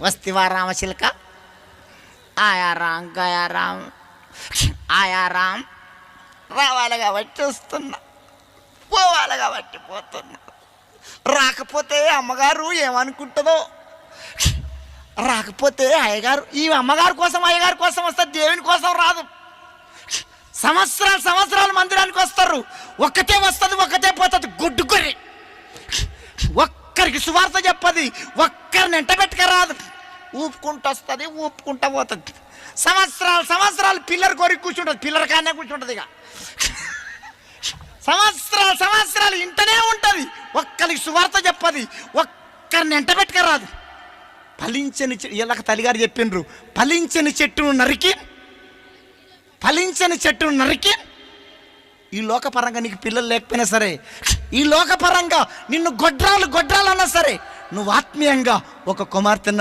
వస్తివా రామచిలక, ఆయారాం గయారాం ఆయారాం. రావాలి కాబట్టి వస్తున్నా, పోవాలి కాబట్టి పోతున్నా. రాకపోతే అమ్మగారు ఏమనుకుంటుందో, రాకపోతే అయ్యగారు, ఈ అమ్మగారి కోసం అయ్యగారి కోసం వస్తారు, దేవుని కోసం రాదు. సంవత్సరాలు సంవత్సరాలు మందిరానికి వస్తారు, ఒక్కతే వస్తుంది ఒక్కతే పోతుంది. గుడ్డు గొర్రె, ఒక్కరికి సువార్త చెప్పది, ఒక్కరిని ఎంటబెట్టుక రాదు. ఊపుకుంటూ వస్తుంది, ఊపుకుంటూ పోతుంది. సంవత్సరాలు సంవత్సరాలు పిల్లర్ కొరికి కూర్చుంటుంది, పిల్లర్ కానే కూర్చుంటుంది. ఇక సంవత్సరాలు సంవత్సరాలు ఇంటనే ఉంటుంది, ఒక్కరికి సువార్త చెప్పది, ఒక్కరిని ఎంటబెట్టుక రాదు. ఫలించని ఇలాగ తల్లిగారు చెప్పిండ్రు, ఫలించని చెట్టును నరికి, ఫలించని చెట్టును నరికి. ఈ లోకపరంగా నీకు పిల్లలు లేకపోయినా సరే, ఈ లోకపరంగా నిన్ను గొడ్రాలు గొడ్రాలు అన్నా సరే, నువ్వు ఆత్మీయంగా ఒక కుమార్తె